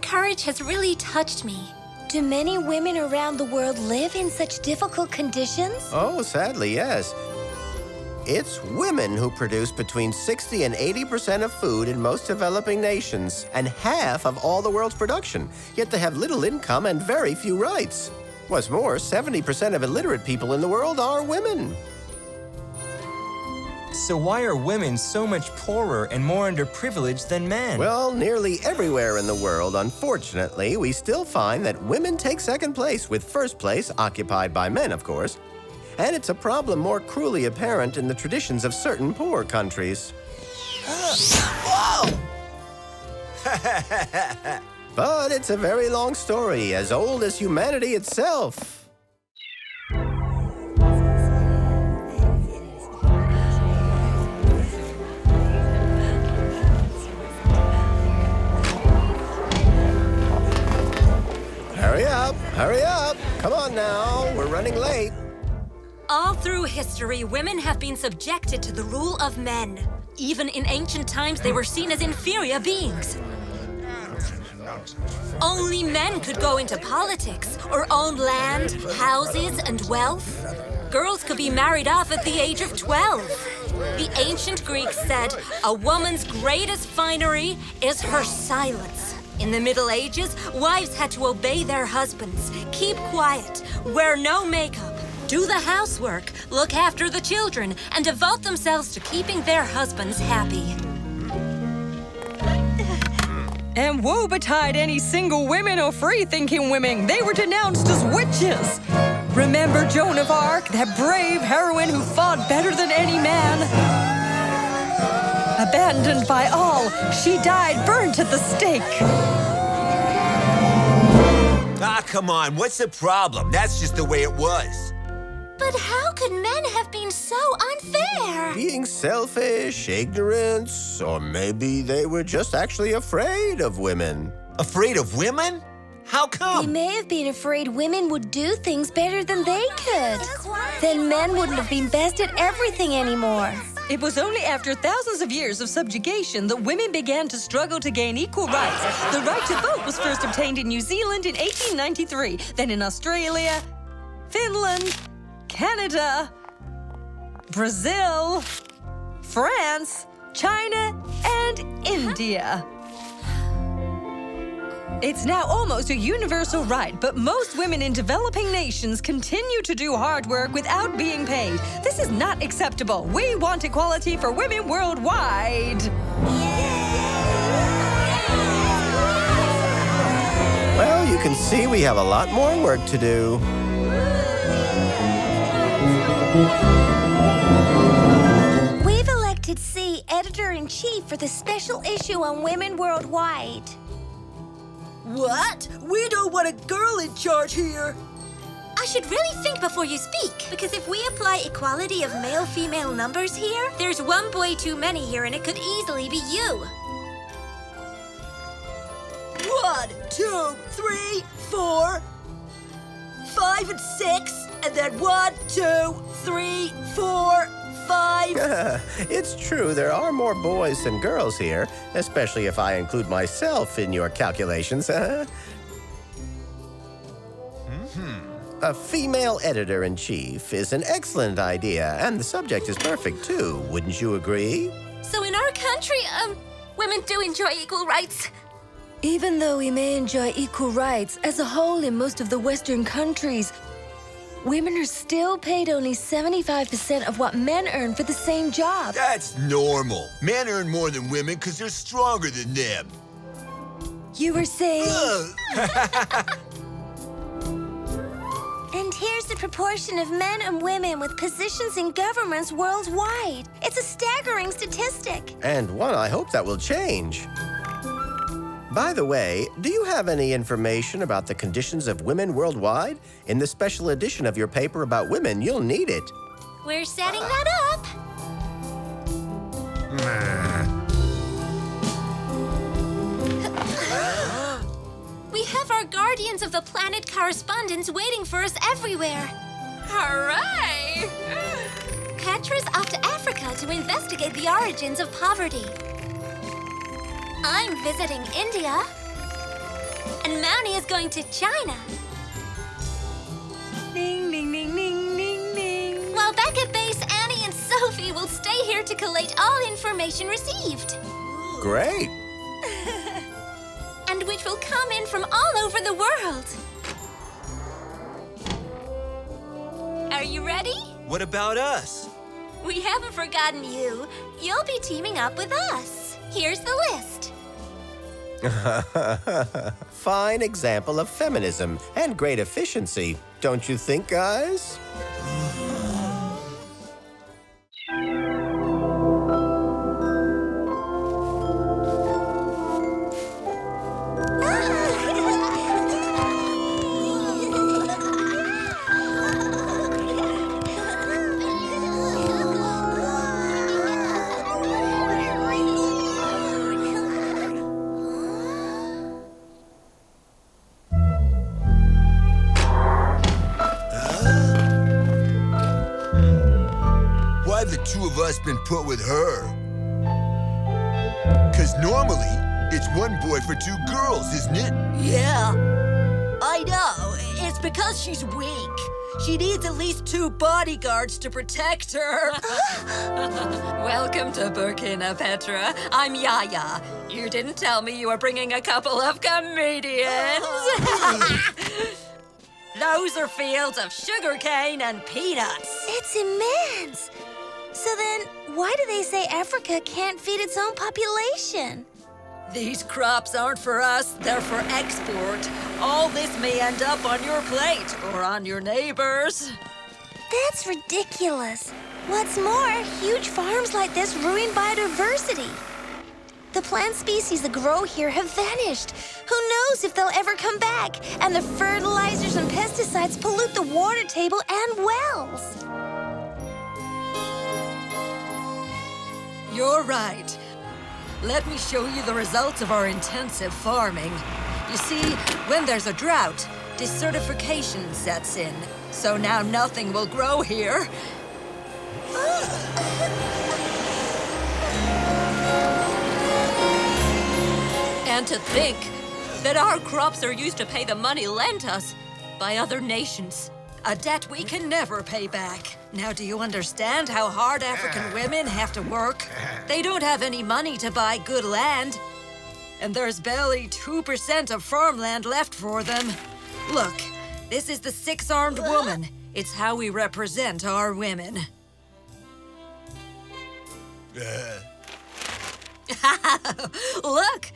courage has really touched me. Do many women around the world live in such difficult conditions? Oh, sadly, yes. It's women who produce between 60 and 80% of food in most developing nations, and half of all the world's production. Yet they have little income and very few rights. What's more, 70% of illiterate people in the world are women. So why are women so much poorer and more underprivileged than men? Well, nearly everywhere in the world, unfortunately, we still find that women take second place, with first place occupied by men, of course. And it's a problem more cruelly apparent in the traditions of certain poor countries. Whoa! But it's a very long story, as old as humanity itself. Hurry up, hurry up. Come on now, we're running late. All through history, women have been subjected to the rule of men. Even in ancient times, they were seen as inferior beings. Only men could go into politics or own land, houses, and wealth. Girls could be married off at the age of 12. The ancient Greeks said a woman's greatest finery is her silence. In the Middle Ages, wives had to obey their husbands, keep quiet, wear no makeup, do the housework, look after the children, and devote themselves to keeping their husbands happy. And woe betide any single women or free-thinking women. They were denounced as witches. Remember Joan of Arc, that brave heroine who fought better than any man? Abandoned by all, she died burnt at the stake. Ah, come on, what's the problem? That's just the way it was. But how could men have been so unfair? Being selfish, ignorant, or maybe they were just actually afraid of women. Afraid of women? How They come? may have been afraid women would do things better than they could. Then men wouldn't have been best at everything anymore. It was only after thousands of years of subjugation that women began to struggle to gain equal rights. The right to vote was first obtained in New Zealand in 1893, then in Australia, Finland, Canada, Brazil, France, China, and India. It's now almost a universal right, but most women in developing nations continue to do hard work without being paid. This is not acceptable. We want equality for women worldwide. Well, you can see we have a lot more work to do. We've elected C, editor-in-chief, for the special issue on women worldwide. What? We don't want a girl in charge here. I should really think before you speak, because if we apply equality of male-female numbers here, there's one boy too many here, and it could easily be you. 1, 2, 3, 4, 5, and 6, and then 1, 2, 3, 4, 5. It's true, there are more boys than girls here, especially if I include myself in your calculations. A female editor-in-chief is an excellent idea, and the subject is perfect, too. Wouldn't you agree? So in our country, women do enjoy equal rights. Even though we may enjoy equal rights as a whole in most of the Western countries, women are still paid only 75% of what men earn for the same job. That's normal. Men earn more than women because they're stronger than them. You were saying... Ugh. And here's the proportion of men and women with positions in governments worldwide. It's a staggering statistic. And one I hope that will change. By the way, do you have any information about the conditions of women worldwide? In the special edition of your paper about women, you'll need it. We're setting that up. We have our Guardians of the Planet correspondents waiting for us everywhere. Hooray! Petra's off to Africa to investigate the origins of poverty. I'm visiting India. And Mountie is going to China. Ding, ding, ding, ding, ding, ding. While back at base, Annie and Sophie will stay here to collate all information received. Great. And which will come in from all over the world. Are you ready? What about us? We haven't forgotten you. You'll be teaming up with us. Here's the list. Fine example of feminism and great efficiency, don't you think, guys? Why the two of us been put with her? 'Cause normally, it's one boy for two girls, isn't it? Yeah, I know. It's because she's weak. She needs at least 2 bodyguards to protect her. Welcome to Burkina, Petra. I'm Yaya. You didn't tell me you were bringing a couple of comedians. Those are fields of sugarcane and peanuts. It's immense. So then, why do they say Africa can't feed its own population? These crops aren't for us, they're for export. All this may end up on your plate or on your neighbor's. That's ridiculous. What's more, huge farms like this ruin biodiversity. The plant species that grow here have vanished. Who knows if they'll ever come back? And the fertilizers and pesticides pollute the water table and wells. You're right. Let me show you the results of our intensive farming. You see, when there's a drought, desertification sets in. So now nothing will grow here. And to think that our crops are used to pay the money lent us by other nations. A debt we can never pay back. Now, do you understand how hard African women have to work? They don't have any money to buy good land. And there's barely 2% of farmland left for them. Look, this is the 6-armed woman. It's how we represent our women. Look,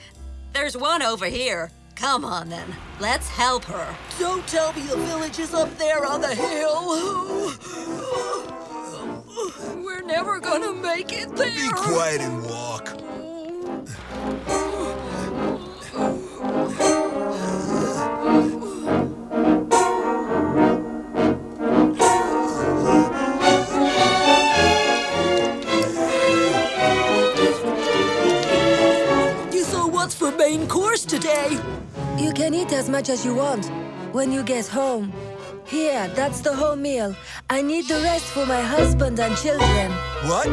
there's one over here. Come on, then. Let's help her. Don't tell me the village is up there on the hill. We're never gonna make it there. Be quiet and walk. So what's for main course today? You can eat as much as you want when you get home. Here, that's the whole meal. I need the rest for my husband and children. What?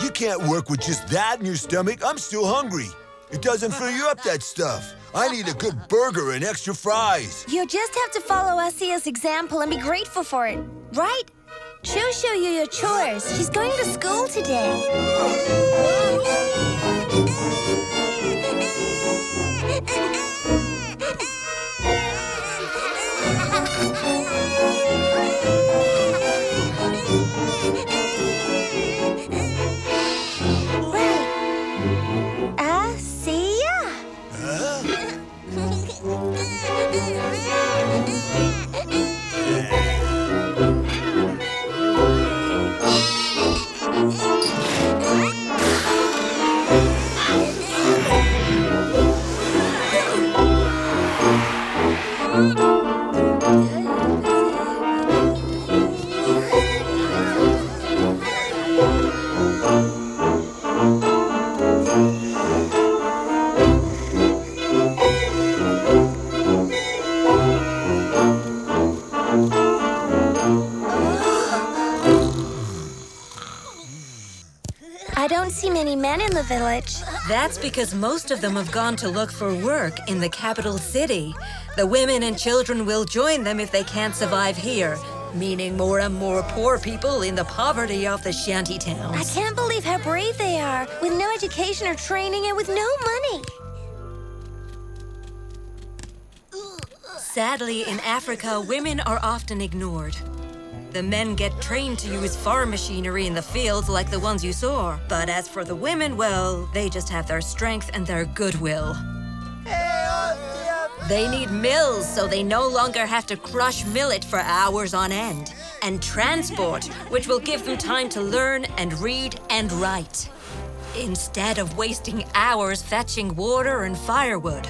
You can't work with just that in your stomach. I'm still hungry. It doesn't fill you up, that stuff. I need a good burger and extra fries. You just have to follow Asia's example and be grateful for it, right? She'll show you your chores. She's going to school today. I don't see many men in the village. That's because most of them have gone to look for work in the capital city. The women and children will join them if they can't survive here, meaning more and more poor people in the poverty of the shanty I towns. can't believe how brave they are, with no education or training and with no money. Sadly, in Africa, women are often ignored. The men get trained to use farm machinery in the fields like the ones you saw. But as for the women, well, they just have their strength and their goodwill. They need mills so they no longer have to crush millet for hours on end. And transport, which will give them time to learn and read and write. Instead of wasting hours fetching water and firewood.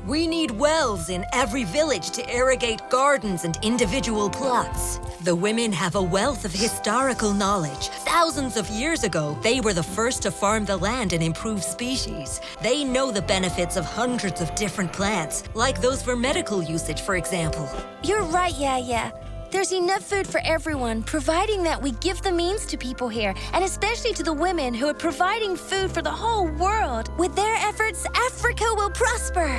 We need wells in every village to irrigate gardens and individual plots. The women have a wealth of historical knowledge. Thousands of years ago, they were the first to farm the land and improve species. They know the benefits of hundreds of different plants, like those for medical usage, for example. You're right, yeah. There's enough food for everyone, providing that we give the means to people here, and especially to the women who are providing food for the whole world. With their efforts, Africa will prosper.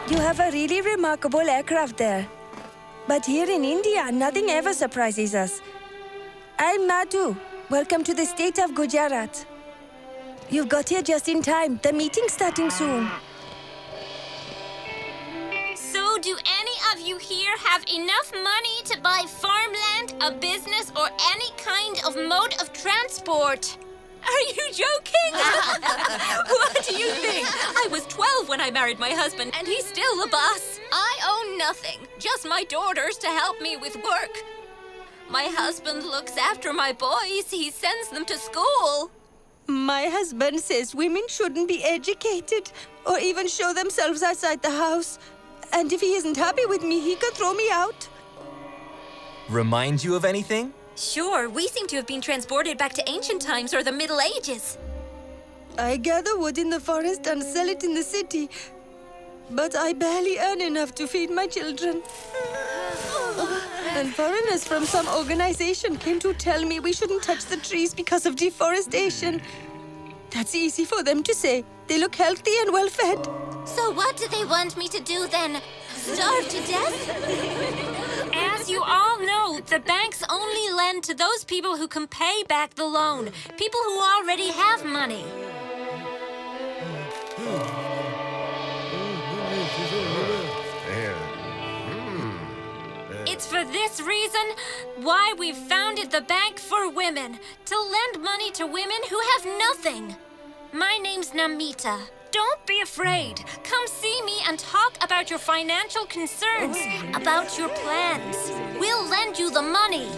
You have a really remarkable aircraft there. But here in India, nothing ever surprises us. I'm Madhu. Welcome to the state of Gujarat. You've got here just in time. The meeting's starting soon. So do any of you here have enough money to buy farmland, a business, or any kind of mode of transport? Are you joking? What do you think? I was 12 when I married my husband, and he's still the boss. I own nothing, just my daughters to help me with work. My husband looks after my boys. He sends them to school. My husband says women shouldn't be educated or even show themselves outside the house. And if he isn't happy with me, he could throw me out. Remind you of anything? Sure, we seem to have been transported back to ancient times or the Middle Ages. I gather wood in the forest and sell it in the city. But I barely earn enough to feed my children. And foreigners from some organization came to tell me we shouldn't touch the trees because of deforestation. That's easy for them to say. They look healthy and well-fed. So what do they want me to do then? Starve to death? As you all know, the banks only lend to those people who can pay back the loan. People who already have money. It's for this reason why we've founded the Bank for Women, to lend money to women who have nothing. My name's Namita. Don't be afraid. Come see me and talk about your financial concerns, about your plans. We'll lend you the money.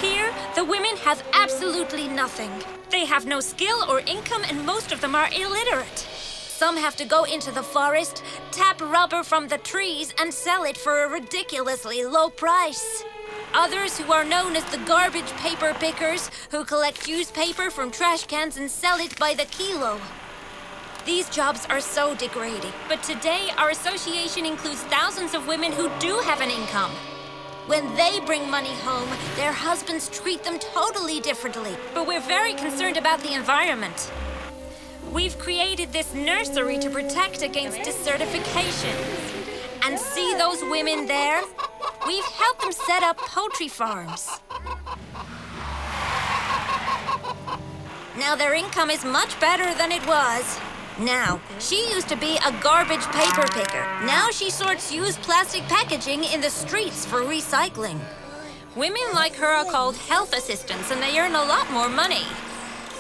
Here, the women have absolutely nothing. They have no skill or income, and most of them are illiterate. Some have to go into the forest, tap rubber from the trees, and sell it for a ridiculously low price. Others, who are known as the garbage paper pickers, who collect used paper from trash cans and sell it by the kilo. These jobs are so degrading, but today our association includes thousands of women who do have an income. When they bring money home, their husbands treat them totally differently. But we're very concerned about the environment. We've created this nursery to protect against desertification. And see those women there? We've helped them set up poultry farms. Now their income is much better than it was. Now, she used to be a garbage paper picker. Now she sorts used plastic packaging in the streets for recycling. Women like her are called health assistants, and they earn a lot more money.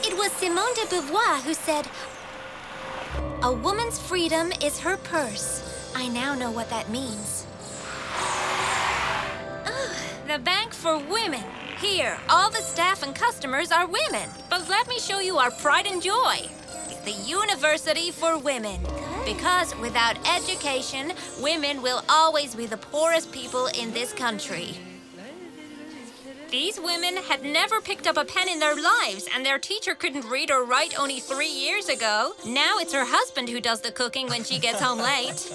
It was Simone de Beauvoir who said, "A woman's freedom is her purse." I now know what that means. The Bank for Women. Here, all the staff and customers are women. But let me show you our pride and joy. It's the University for Women. Because without education, women will always be the poorest people in this country. These women had never picked up a pen in their lives, and their teacher couldn't read or write only 3 years ago. Now it's her husband who does the cooking when she gets home late.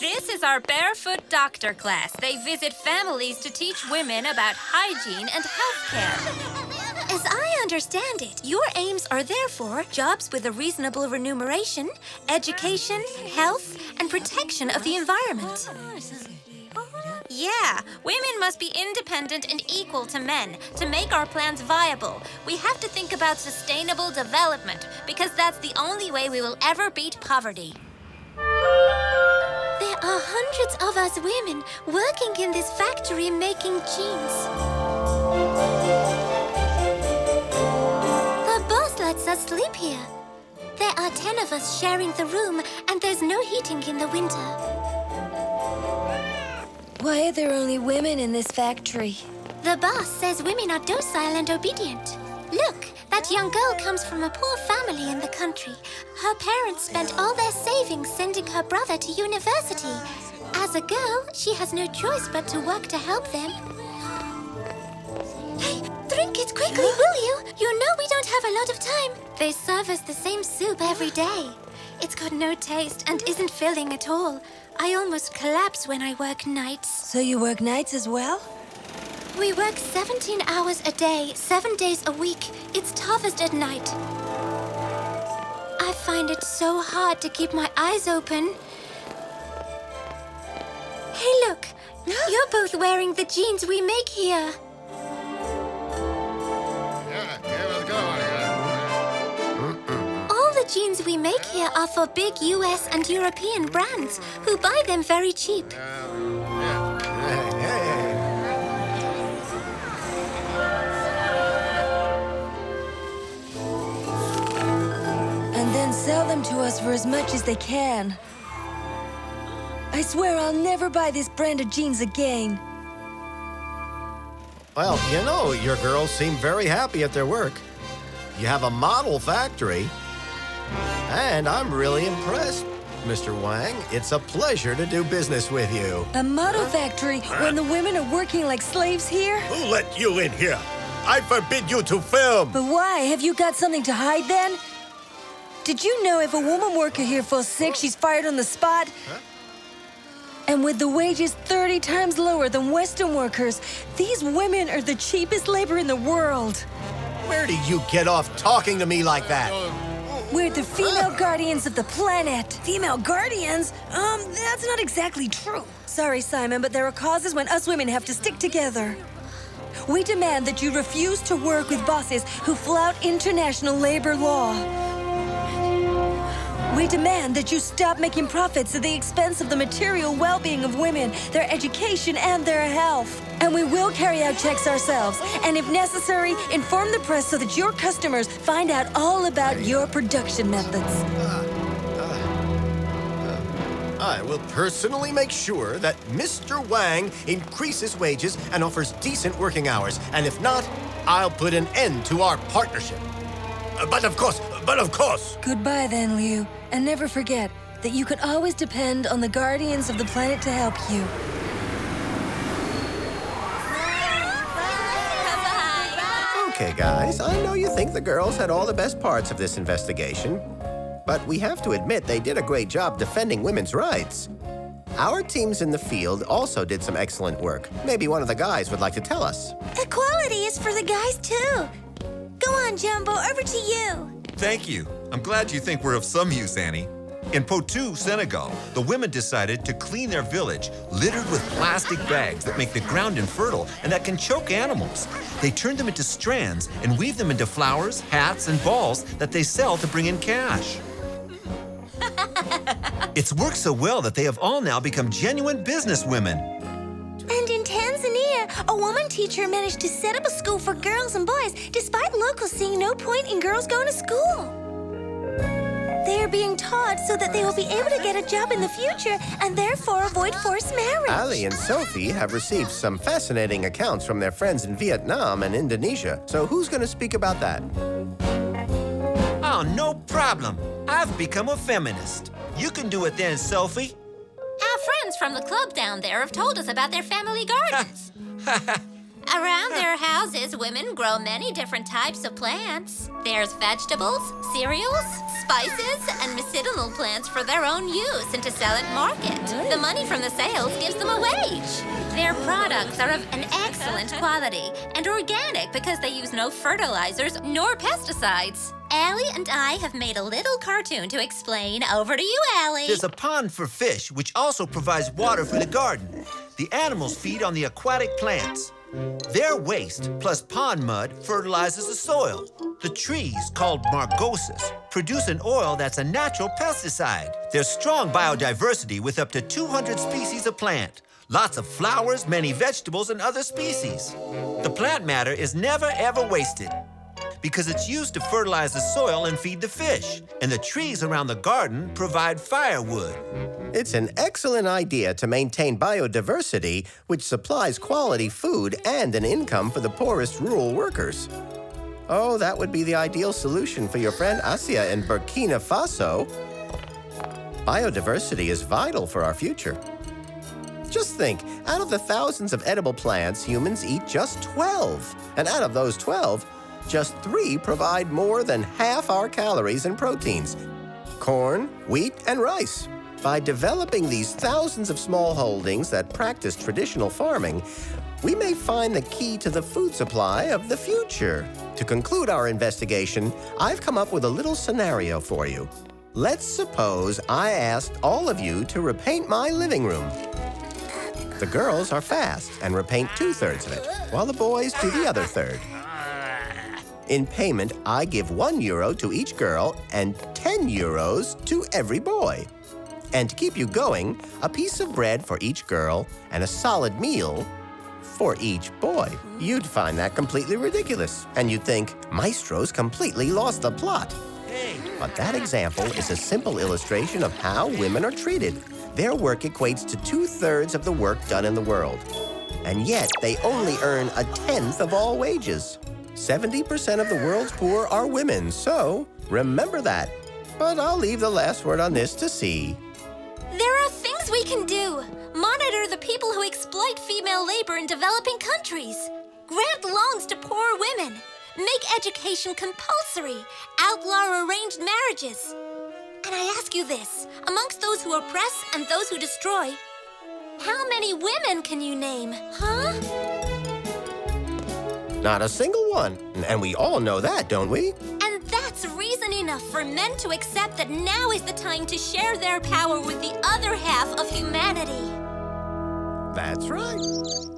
This is our barefoot doctor class. They visit families to teach women about hygiene and health care. As I understand it, your aims are therefore jobs with a reasonable remuneration, education, health, and protection of the environment. Yeah, women must be independent and equal to men to make our plans viable. We have to think about sustainable development because that's the only way we will ever beat poverty. There are hundreds of us women working in this factory making jeans. The boss lets us sleep here. There are 10 of us sharing the room, and there's no heating in the winter. Why are there only women in this factory? The boss says women are docile and obedient. Look, that young girl comes from a poor family in the country. Her parents spent all their savings sending her brother to university. As a girl, she has no choice but to work to help them. Hey, drink it quickly, will you? You know we don't have a lot of time. They serve us the same soup every day. It's got no taste and isn't filling at all. I almost collapse when I work nights. So you work nights as well? We work 17 hours a day, 7 days a week. It's toughest at night. I find it so hard to keep my eyes open. Hey, look. You're both wearing the jeans we make here. All the jeans we make here are for big US and European brands who buy them very cheap. And then sell them to us for as much as they can. I swear I'll never buy this brand of jeans again. Well, you know, your girls seem very happy at their work. You have a model factory. And I'm really impressed, Mr. Wang. It's a pleasure to do business with you. A model factory when the women are working like slaves here? Who let you in here? I forbid you to film! But why? Have you got something to hide then? Did you know if a woman worker here falls sick, she's fired on the spot? Huh? And with the wages 30 times lower than Western workers, these women are the cheapest labor in the world. Where do you get off talking to me like that? We're the female guardians of the planet. Female guardians? That's not exactly true. Sorry, Simon, but there are causes when us women have to stick together. We demand that you refuse to work with bosses who flout international labor law. We demand that you stop making profits at the expense of the material well-being of women, their education, and their health. And we will carry out checks ourselves, and if necessary, inform the press so that your customers find out all about your production methods. I will personally make sure that Mr. Wang increases wages and offers decent working hours. And if not, I'll put an end to our partnership. But of course. Goodbye then, Liu. And never forget that you can always depend on the guardians of the planet to help you. Okay, guys, I know you think the girls had all the best parts of this investigation, but we have to admit they did a great job defending women's rights. Our teams in the field also did some excellent work. Maybe one of the guys would like to tell us. Equality is for the guys, too. Go on, Jumbo, over to you. Thank you. I'm glad you think we're of some use, Annie. In Poitou, Senegal, the women decided to clean their village littered with plastic bags that make the ground infertile and that can choke animals. They turned them into strands and weave them into flowers, hats, and balls that they sell to bring in cash. It's worked so well that they have all now become genuine businesswomen. And in Tanzania, a woman teacher managed to set up a school for girls and boys, despite locals seeing no point in girls going to school. They are being taught so that they will be able to get a job in the future and therefore avoid forced marriage. Ali and Sophie have received some fascinating accounts from their friends in Vietnam and Indonesia. So who's going to speak about that? Oh, no problem. I've become a feminist. You can do it then, Sophie. Our friends from the club down there have told us about their family gardens. Around their houses, women grow many different types of plants. There's vegetables, cereals, spices, and medicinal plants for their own use and to sell at market. The money from the sales gives them a wage. Their products are of an excellent quality and organic because they use no fertilizers nor pesticides. Allie and I have made a little cartoon to explain. Over to you, Allie. There's a pond for fish, which also provides water for the garden. The animals feed on the aquatic plants. Their waste, plus pond mud, fertilizes the soil. The trees, called margosis, produce an oil that's a natural pesticide. There's strong biodiversity with up to 200 species of plant. Lots of flowers, many vegetables, and other species. The plant matter is never, ever wasted because it's used to fertilize the soil and feed the fish. And the trees around the garden provide firewood. It's an excellent idea to maintain biodiversity, which supplies quality food and an income for the poorest rural workers. Oh, that would be the ideal solution for your friend Asia in Burkina Faso. Biodiversity is vital for our future. Just think, out of the thousands of edible plants, humans eat just 12. And out of those 12, just 3 provide more than half our calories and proteins: corn, wheat, and rice. By developing these thousands of small holdings that practice traditional farming, we may find the key to the food supply of the future. To conclude our investigation, I've come up with a little scenario for you. Let's suppose I asked all of you to repaint my living room. The girls are fast and repaint 2/3 of it, while the boys do the other third. In payment, I give €1 to each girl and €10 to every boy. And to keep you going, a piece of bread for each girl and a solid meal for each boy. You'd find that completely ridiculous, and you'd think, Maestro's completely lost the plot. But that example is a simple illustration of how women are treated. Their work equates to 2/3 of the work done in the world. And yet, they only earn 1/10 of all wages. 70% of the world's poor are women, so remember that. But I'll leave the last word on this to C. There are things we can do. Monitor the people who exploit female labor in developing countries. Grant loans to poor women. Make education compulsory. Outlaw arranged marriages. And I ask you this, amongst those who oppress and those who destroy, how many women can you name, huh? Not a single one. And we all know that, don't we? And that's reason enough for men to accept that now is the time to share their power with the other half of humanity. That's right.